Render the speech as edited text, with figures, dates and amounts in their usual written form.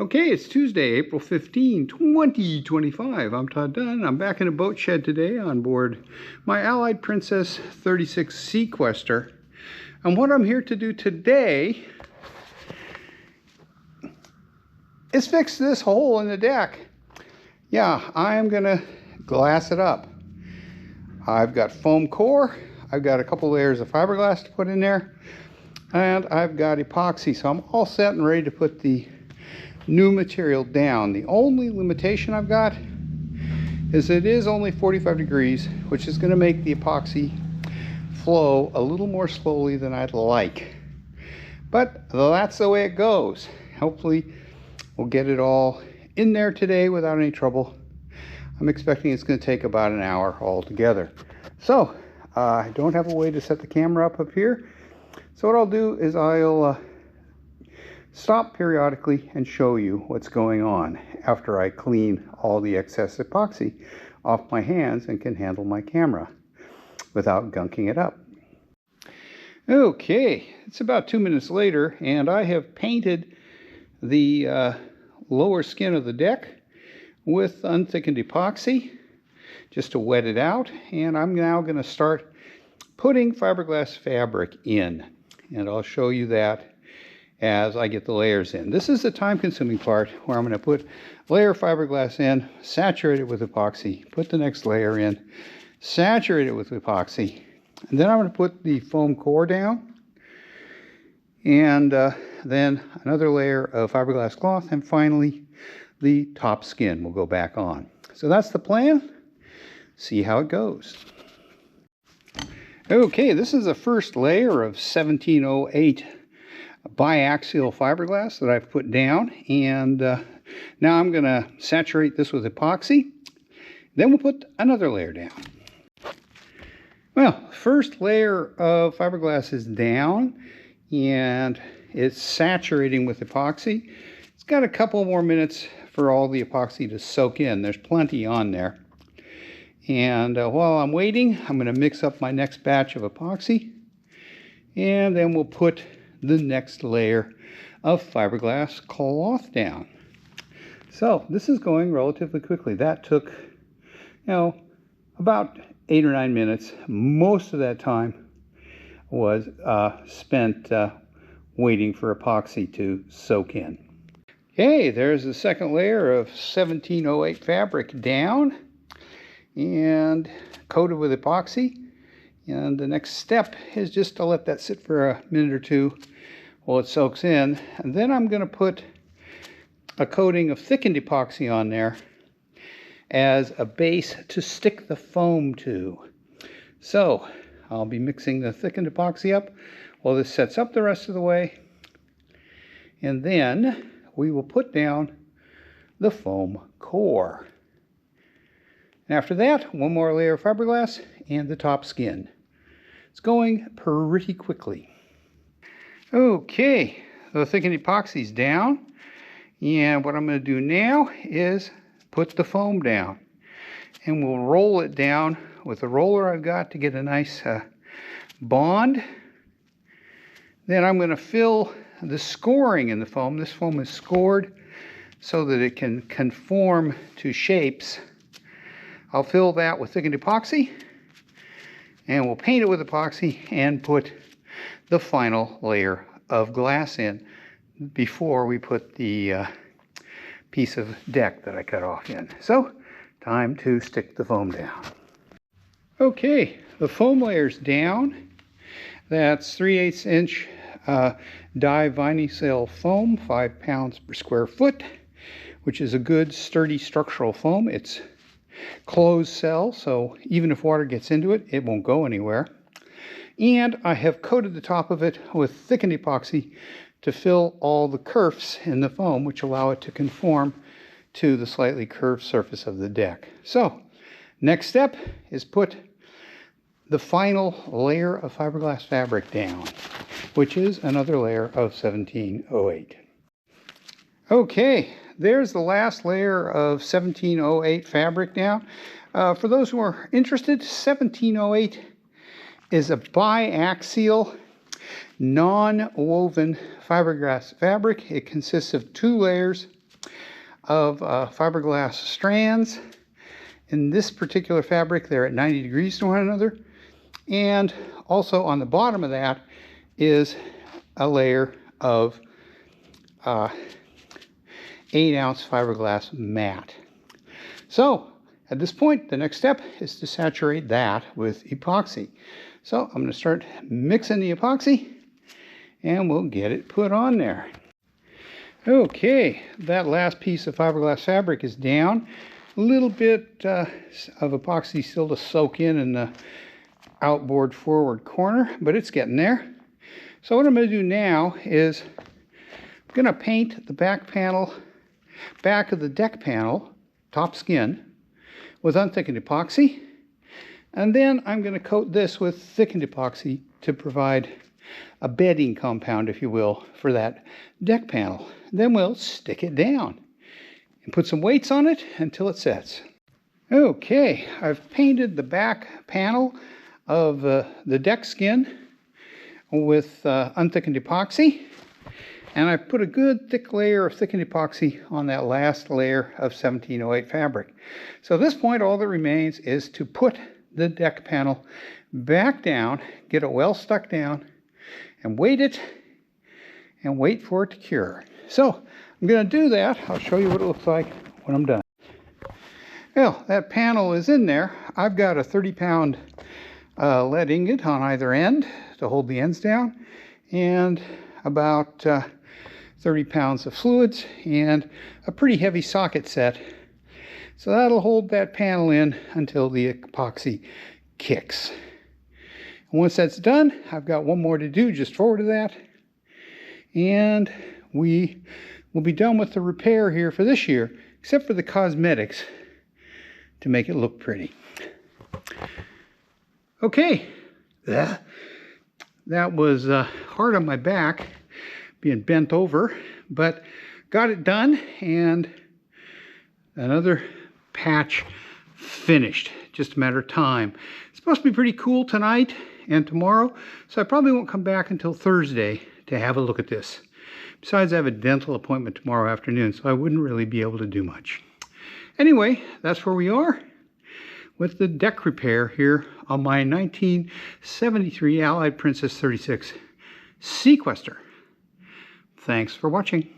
Okay, it's Tuesday, April 15, 2025. I'm Todd Dunn. I'm back in a boat shed today on board my Allied Princess 36 Seaquestor. And what I'm here to do today is fix this hole in the deck. Yeah, I'm gonna glass it up. I've got foam core, I've got a couple layers of fiberglass to put in there, and I've got epoxy, so I'm all set and ready to put the new material down. The only limitation I've got is it is only 45 degrees, which is going to make the epoxy flow a little more slowly than I'd like. But that's the way it goes. Hopefully we'll get it all in there today without any trouble. I'm expecting it's going to take about an hour altogether. So I don't have a way to set the camera up here. So what I'll do is I'll stop periodically and show you what's going on after I clean all the excess epoxy off my hands and can handle my camera without gunking it up. Okay, it's about 2 minutes later and I have painted the lower skin of the deck with unthickened epoxy just to wet it out, and I'm now going to start putting fiberglass fabric in, and I'll show you that as I get the layers in. This is the time-consuming part where I'm going to put layer fiberglass in, saturate it with epoxy, put the next layer in, saturate it with epoxy, and then I'm going to put the foam core down, and then another layer of fiberglass cloth, and finally the top skin will go back on. So that's the plan. See how it goes. Okay, this is the first layer of 1708 biaxial fiberglass that I've put down, and now I'm going to saturate this with epoxy. Then we'll put another layer down. Well, first layer of fiberglass is down and it's saturating with epoxy. It's got a couple more minutes for all the epoxy to soak in. There's plenty on there. And while I'm waiting, I'm going to mix up my next batch of epoxy, and then we'll put the next layer of fiberglass cloth down. So this is going relatively quickly. That took, about 8 or 9 minutes. Most of that time was spent waiting for epoxy to soak in. Okay, there's the second layer of 1708 fabric down and coated with epoxy. And the next step is just to let that sit for a minute or two while it soaks in. And then I'm going to put a coating of thickened epoxy on there as a base to stick the foam to. So I'll be mixing the thickened epoxy up while this sets up the rest of the way. And then we will put down the foam core. And after that, one more layer of fiberglass and the top skin. It's going pretty quickly. Okay, the thickened epoxy's down, and what I'm going to do now is put the foam down, and we'll roll it down with the roller I've got to get a nice bond. Then I'm going to fill the scoring in the foam. This foam is scored so that it can conform to shapes. I'll fill that with thickened epoxy, and we'll paint it with epoxy and put the final layer of glass in before we put the piece of deck that I cut off in. So, time to stick the foam down. Okay, the foam layer's down. That's 3/8 inch divinycell foam, 5 pounds per square foot, which is a good sturdy structural foam. It's closed cell, so even if water gets into it, it won't go anywhere. And I have coated the top of it with thickened epoxy to fill all the kerfs in the foam, which allow it to conform to the slightly curved surface of the deck. So, next step is put the final layer of fiberglass fabric down, which is another layer of 1708. Okay, there's the last layer of 1708 fabric down. For those who are interested, 1708 is a biaxial, non-woven fiberglass fabric. It consists of 2 layers of fiberglass strands. In this particular fabric, they're at 90 degrees to one another. And also on the bottom of that is a layer of 8-ounce fiberglass mat. So at this point, the next step is to saturate that with epoxy. So I'm going to start mixing the epoxy and we'll get it put on there. Okay, that last piece of fiberglass fabric is down. A little bit of epoxy still to soak in the outboard forward corner, but it's getting there. So what I'm going to do now is I'm going to paint the back of the deck panel, top skin, with unthickened epoxy. And then I'm going to coat this with thickened epoxy to provide a bedding compound, if you will, for that deck panel. Then we'll stick it down and put some weights on it until it sets. Okay, I've painted the back panel of the deck skin with unthickened epoxy, and I put a good thick layer of thickened epoxy on that last layer of 1708 fabric. So at this point, all that remains is to put the deck panel back down, get it well stuck down, and weight it and wait for it to cure. So I'm going to do that. I'll show you what it looks like when I'm done. Well, that panel is in there. I've got a 30-pound lead ingot on either end to hold the ends down, and about 30 pounds of fluids and a pretty heavy socket set. So that'll hold that panel in until the epoxy kicks. And once that's done, I've got one more to do just forward of that, and we will be done with the repair here for this year, except for the cosmetics to make it look pretty. Okay, that was hard on my back, being bent over, but got it done, and another patch finished. Just a matter of time. It's supposed to be pretty cool tonight and tomorrow, so I probably won't come back until Thursday to have a look at this. Besides, I have a dental appointment tomorrow afternoon, so I wouldn't really be able to do much. Anyway, that's where we are with the deck repair here on my 1973 Allied Princess 36 Seaquestor. Thanks for watching.